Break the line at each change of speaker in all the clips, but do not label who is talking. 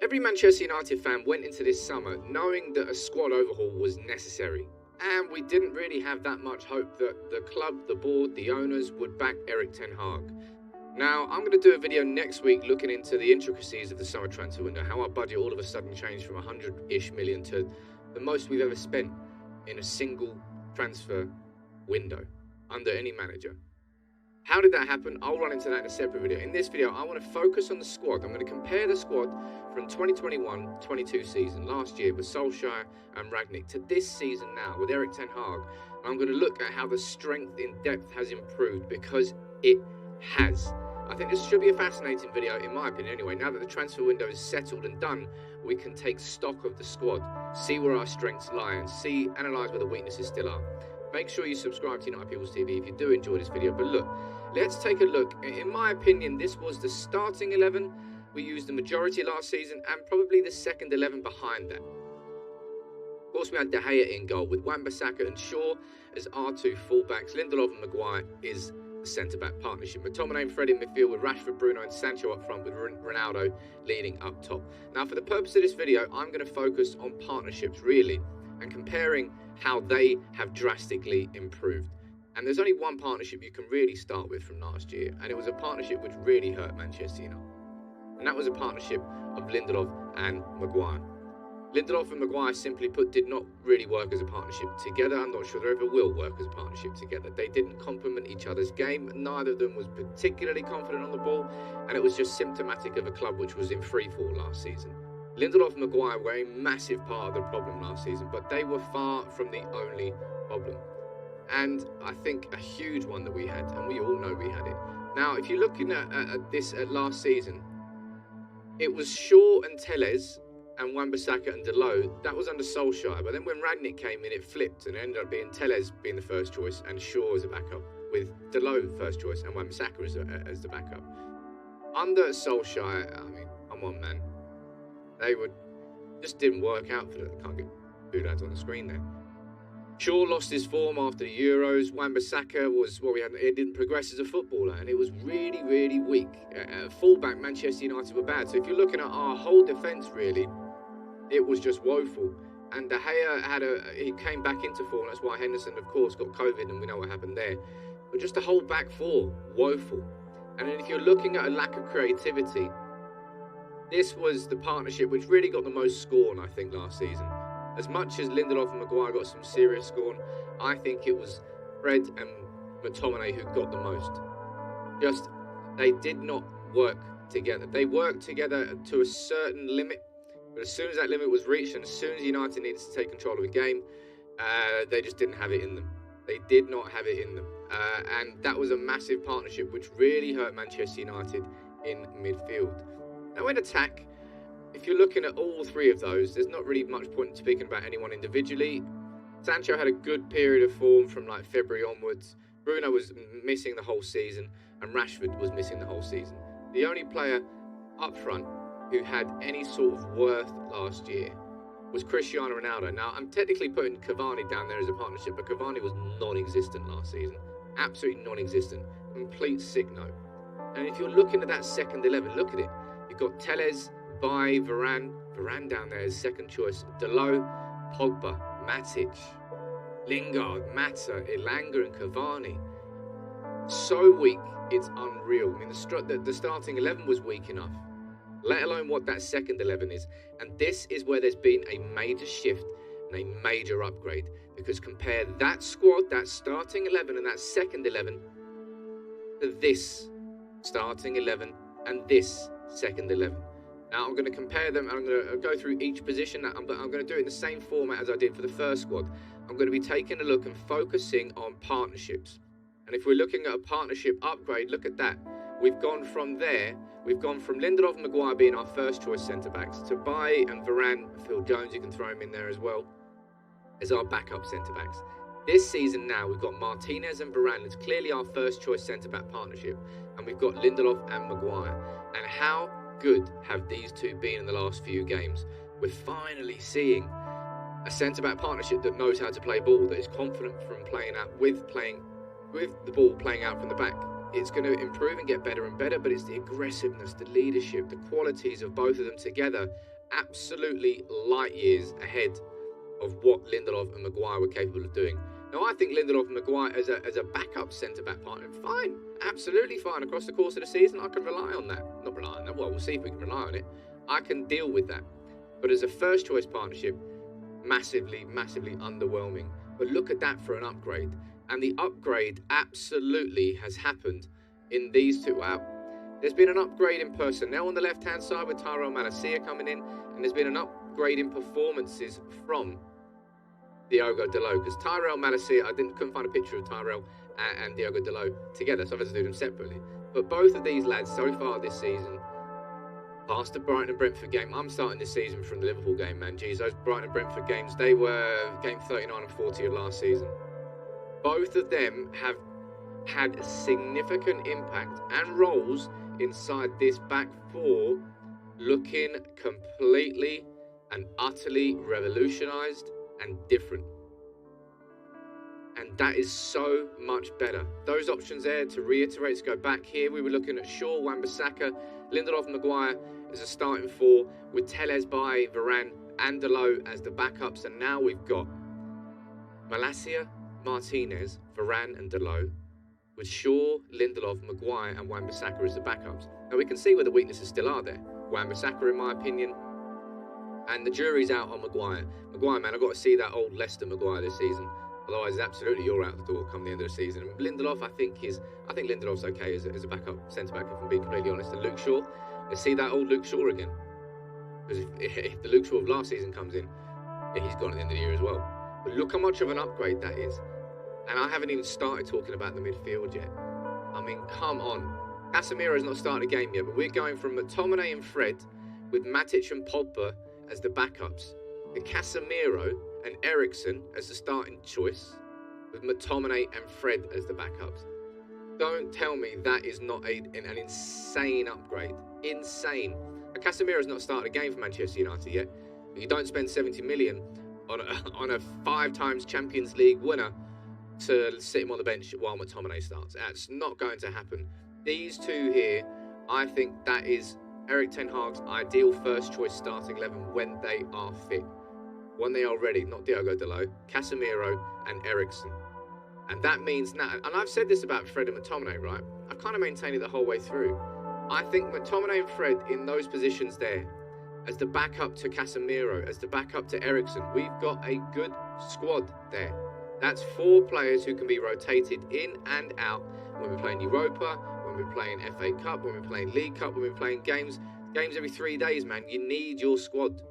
Every Manchester United fan went into this summer knowing that a squad overhaul was necessary. And we didn't really have that much hope that the club, the board, the owners would back Erik Ten Hag. Now, I'm going to do a video next week looking into the intricacies of the summer transfer window, how our budget all of a sudden changed from 100-ish million to the most we've ever spent in a single transfer window under any manager. How did that happen? I'll run into that in a separate video. In this video, I want to focus on the squad. I'm going to compare the squad from 2021-22 season, last year with Solskjaer and Rangnick, to this season now with Erik Ten Hag. And I'm going to look at how the strength in depth has improved, because it has. I think this should be a fascinating video, in my opinion anyway. Now that the transfer window is settled and done, we can take stock of the squad, see where our strengths lie, and analyse where the weaknesses still are. Make sure you subscribe to United People's TV if you do enjoy this video. But look, let's take a look. In my opinion, this was the starting 11. We used the majority last season, and probably the second 11 behind that. Of course, we had De Gea in goal with Wan-Bissaka and Shaw as our two fullbacks. Lindelof and Maguire is the centre-back partnership. McTominay and Fred in midfield with Rashford, Bruno and Sancho up front with Ronaldo leading up top. Now, for the purpose of this video, I'm going to focus on partnerships, really, and comparing how they have drastically improved. And there's only one partnership you can really start with from last year, and it was a partnership which really hurt Manchester United. And that was a partnership of Lindelof and Maguire. Lindelof and Maguire, simply put, did not really work as a partnership together. I'm not sure they ever will work as a partnership together. They didn't complement each other's game. Neither of them was particularly confident on the ball, and it was just symptomatic of a club which was in free fall last season. Lindelof and Maguire were a massive part of the problem last season, but they were far from the only problem. And I think a huge one that we had, and we all know we had it. Now, if you're looking at last season, it was Shaw and Telles and Wan-Bissaka and Dalot. That was under Solskjaer. But then when Rangnick came in, it flipped and it ended up being Telles being the first choice and Shaw as a backup, with Dalot first choice and Wan-Bissaka as the backup. Under Solskjaer, I mean, come on, man. They just didn't work out for them. I can't get two lads on the screen there. Shaw lost his form after the Euros. Wan-Bissaka was what we had. It didn't progress as a footballer, and it was really, really weak. Fullback, Manchester United were bad. So if you're looking at our whole defence, really, it was just woeful. And De Gea he came back into form. That's why Henderson, of course, got COVID, and we know what happened there. But just the whole back four, woeful. And then if you're looking at a lack of creativity, this was the partnership which really got the most scorn, I think, last season. As much as Lindelof and Maguire got some serious scorn, I think it was Fred and McTominay who got the most. Just, they did not work together. They worked together to a certain limit, but as soon as that limit was reached, and as soon as United needed to take control of the game, they just didn't have it in them. They did not have it in them. And that was a massive partnership which really hurt Manchester United in midfield. Now in attack, if you're looking at all three of those, there's not really much point in speaking about anyone individually. Sancho had a good period of form from like February onwards. Bruno was missing the whole season, and Rashford was missing the whole season. The only player up front who had any sort of worth last year was Cristiano Ronaldo. Now, I'm technically putting Cavani down there as a partnership, but Cavani was non-existent last season. Absolutely non-existent. Complete sick note. And if you're looking at that second 11, look at it. You've got Telles, by Varane down there as second choice. Dalot, Pogba, Matic, Lingard, Mata, Elanga and Cavani. So weak, it's unreal. I mean, the starting 11 was weak enough, let alone what that second 11 is. And this is where there's been a major shift and a major upgrade. Because compare that squad, that starting 11 and that second 11, to this starting 11 and this second 11. Now, I'm going to compare them, and I'm going to go through each position, but I'm going to do it in the same format as I did for the first squad. I'm going to be taking a look and focusing on partnerships. And if we're looking at a partnership upgrade, look at that. We've gone from there, we've gone from Lindelof and Maguire being our first choice centre-backs to Bailly and Varane, Phil Jones, you can throw him in there as well, as our backup centre-backs. This season now, we've got Martinez and Varane. It's clearly our first choice centre-back partnership. And we've got Lindelof and Maguire. And how good have these two been in the last few games? We're finally seeing a centre-back partnership that knows how to play ball, that is confident from playing out with the ball playing out from the back. it's going to improve and get better and better, but it's the aggressiveness, the leadership, the qualities of both of them together, absolutely light years ahead of what Lindelof and Maguire were capable of doing. Now, I think Lindelof and Maguire as a backup centre-back partner, fine, absolutely fine. Across the course of the season, I can rely on that. Not rely on that, well, we'll see if we can rely on it. I can deal with that. But as a first-choice partnership, massively, massively underwhelming. But look at that for an upgrade. And the upgrade absolutely has happened in these two. Wow. There's been an upgrade in personnel on the left-hand side with Tyrell Malacia coming in, and there's been an upgrade in performances from Diogo Dalot, because Tyrell Malacia, couldn't find a picture of Tyrell and Diogo Dalot together, so I've had to do them separately. But both of these lads so far this season, past the Brighton and Brentford game, I'm starting this season from the Liverpool game, man. Geez, those Brighton and Brentford games, they were game 39 and 40 of last season. Both of them have had a significant impact and roles inside this back four, looking completely and utterly revolutionised and different. And that is so much better. Those options there, to reiterate, to go back here, we were looking at Shaw, Wan-Bissaka, Lindelof, Maguire as a starting four, with Telles, Varane and Dalot as the backups. And now we've got Malacia, Martinez, Varane and Dalot, with Shaw, Lindelof, Maguire and Wan-Bissaka as the backups. Now we can see where the weaknesses still are there. Wan-Bissaka, in my opinion, and the jury's out on Maguire. Maguire, man, I've got to see that old Leicester Maguire this season. Otherwise, absolutely, you're out the door come the end of the season. And Lindelof, I think Lindelof's okay as a backup centre-back, if I'm being completely honest. And Luke Shaw, let's see that old Luke Shaw again. Because if the Luke Shaw of last season comes in, he's gone at the end of the year as well. But look how much of an upgrade that is. And I haven't even started talking about the midfield yet. I mean, come on. Casemiro's not started a game yet, but we're going from McTominay and Fred with Matic and Pogba as the backups, and Casemiro and Eriksen as the starting choice, with McTominay and Fred as the backups. Don't tell me that is not an insane upgrade. Insane. Casemiro's not started a game for Manchester United yet. You don't spend 70 million on a 5-time Champions League winner to sit him on the bench while McTominay starts. That's not going to happen. These two here, I think that is Erik Ten Hag's ideal first choice starting 11 when they are fit. When they are ready, not Diogo Dalot, Casemiro and Eriksen. And that means now, and I've said this about Fred and McTominay, right? I've kind of maintained it the whole way through. I think McTominay and Fred in those positions there, as the backup to Casemiro, as the backup to Eriksen, we've got a good squad there. That's 4 players who can be rotated in and out when we're playing Europa, when we're playing FA Cup, when we're playing League Cup, when we're playing games every 3 days, man. You need your squad.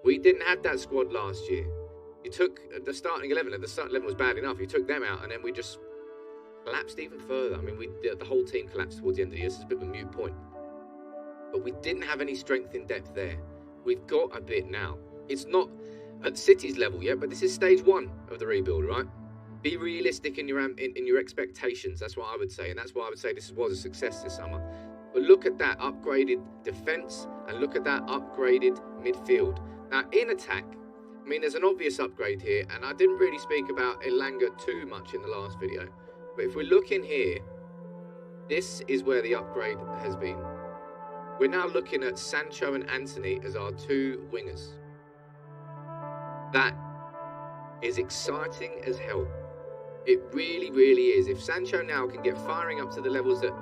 We didn't have that squad last year. You took the starting 11, and the starting 11 was bad enough. You took them out, and then we just collapsed even further. I mean, the whole team collapsed towards the end of the year. So it's a bit of a moot point. But we didn't have any strength in depth there. We've got a bit now. It's not at City's level yet, but this is stage 1 of the rebuild, right? Be realistic in your expectations. That's what I would say, and that's why I would say this was a success this summer. But look at that upgraded defence, and look at that upgraded midfield. Now, in attack, I mean, there's an obvious upgrade here, and I didn't really speak about Elanga too much in the last video. But if we look in here, this is where the upgrade has been. We're now looking at Sancho and Antony as our 2 wingers. That is exciting as hell. It really, really is. If Sancho now can get firing up to the levels that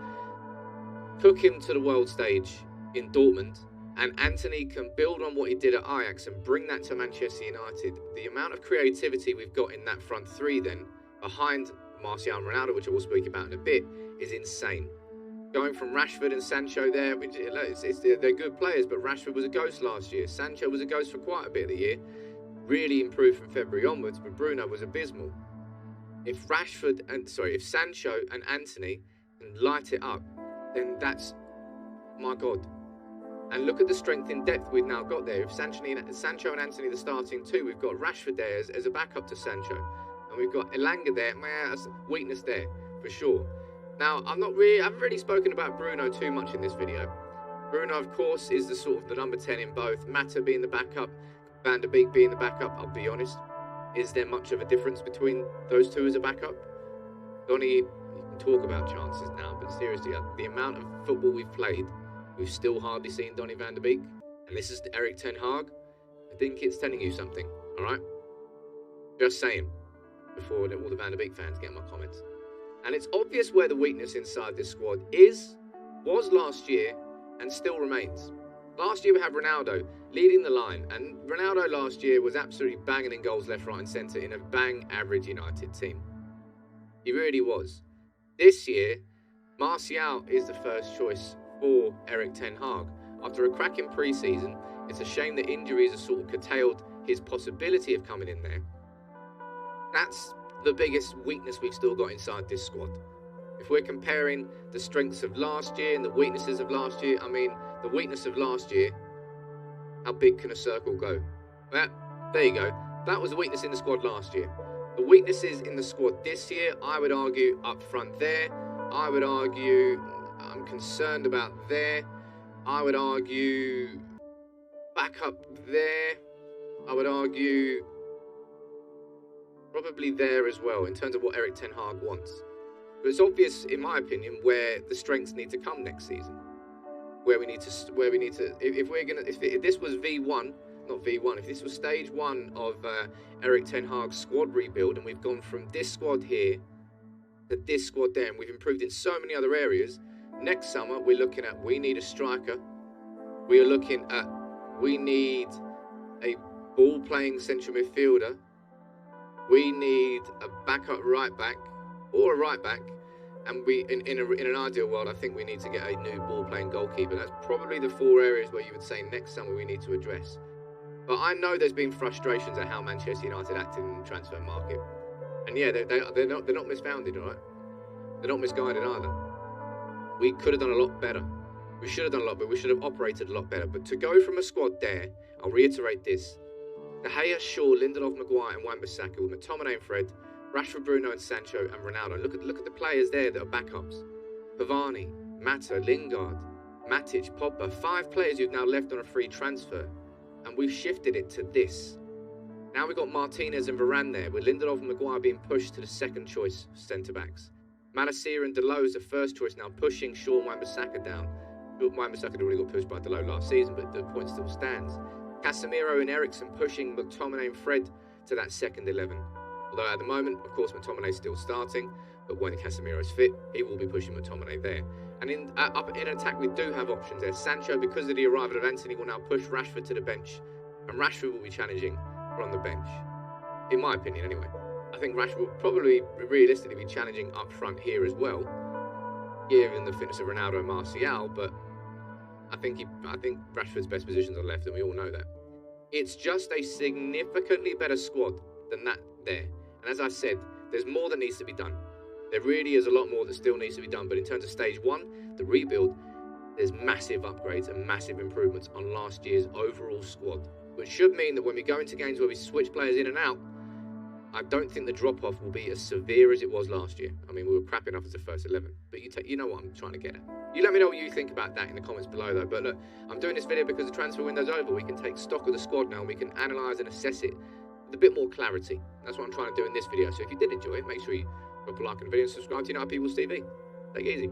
took him to the world stage in Dortmund, and Antony can build on what he did at Ajax and bring that to Manchester United, the amount of creativity we've got in that front 3 then, behind Martial and Ronaldo, which I will speak about in a bit, is insane. Going from Rashford and Sancho there, which they're good players, but Rashford was a ghost last year. Sancho was a ghost for quite a bit of the year. Really improved from February onwards, but Bruno was abysmal. If Sancho and Antony can light it up, then that's, my God. And look at the strength in depth we've now got there. If Sancho and Antony the starting 2, we've got Rashford there as a backup to Sancho. And we've got Elanga there. Man, that's weakness there, for sure. Now, I haven't really spoken about Bruno too much in this video. Bruno, of course, is the number 10 in both. Mata being the backup, Van der Beek being the backup. I'll be honest. Is there much of a difference between those 2 as a backup? Donny, you can talk about chances now, but seriously, the amount of football we've played, we've still hardly seen Donny van de Beek. And this is Erik Ten Hag. I think it's telling you something, all right? Just saying, before all the Van de Beek fans get in my comments. And it's obvious where the weakness inside this squad was last year, and still remains. Last year we had Ronaldo leading the line, and Ronaldo last year was absolutely banging in goals left, right and centre in a bang average United team. He really was. This year, Martial is the first choice for Erik Ten Hag. After a cracking pre-season, it's a shame that injuries have sort of curtailed his possibility of coming in there. That's the biggest weakness we've still got inside this squad. If we're comparing the strengths of last year and the weaknesses of last year, I mean, the weakness of last year, how big can a circle go? Well, there you go. That was the weakness in the squad last year. The weaknesses in the squad this year, I would argue up front there. I would argue I'm concerned about there. I would argue back up there. I would argue probably there as well in terms of what Erik Ten Hag wants. But it's obvious, in my opinion, where the strengths need to come next season. If this was if this was stage one of Erik Ten Hag's squad rebuild, and we've gone from this squad here to this squad there, and we've improved in so many other areas, next summer we need a striker. We need a ball-playing central midfielder. We need a backup right back or a right back. And in an ideal world, I think we need to get a new ball-playing goalkeeper. That's probably the 4 areas where you would say next summer we need to address. But I know there's been frustrations at how Manchester United acted in the transfer market. And yeah, they're not misfounded, all right? They're not misguided either. We could have done a lot better. We should have done a lot better. We should have operated a lot better. But to go from a squad there, I'll reiterate this: De Gea, Shaw, Lindelof, Maguire and Wan-Bissaka with McTominay and Fred, Rashford, Bruno and Sancho and Ronaldo. Look at the players there that are backups. Pavani, Mata, Lingard, Matic, Pogba. 5 players who've now left on a free transfer. And we've shifted it to this. Now we've got Martinez and Varane there, with Lindelof and Maguire being pushed to the second choice centre-backs. Malacia and Deleuze is the first choice now, pushing Shaw and Wan-Bissaka down. Wan-Bissaka had already got pushed by Deleuze last season, but the point still stands. Casemiro and Eriksen pushing McTominay and Fred to that second 11. Although at the moment, of course, McTominay's still starting, but when Casemiro's fit, he will be pushing McTominay there. And in attack, we do have options there. Sancho, because of the arrival of Antony, will now push Rashford to the bench, and Rashford will be challenging from the bench. In my opinion, anyway. I think Rashford will probably, realistically, be challenging up front here as well, given the fitness of Ronaldo and Martial, but I think Rashford's best positions are left, and we all know that. It's just a significantly better squad than that there. And as I said, there's more that needs to be done. There really is a lot more that still needs to be done. But in terms of stage 1, the rebuild, there's massive upgrades and massive improvements on last year's overall squad. Which should mean that when we go into games where we switch players in and out, I don't think the drop-off will be as severe as it was last year. I mean, we were crap enough as the first 11. But you know what I'm trying to get at. You let me know what you think about that in the comments below, though. But look, I'm doing this video because the transfer window's over. We can take stock of the squad now, and we can analyse and assess it with a bit more clarity. That's what I'm trying to do in this video. So if you did enjoy it, make sure you drop a like on the video and subscribe to United People's TV. Take it easy.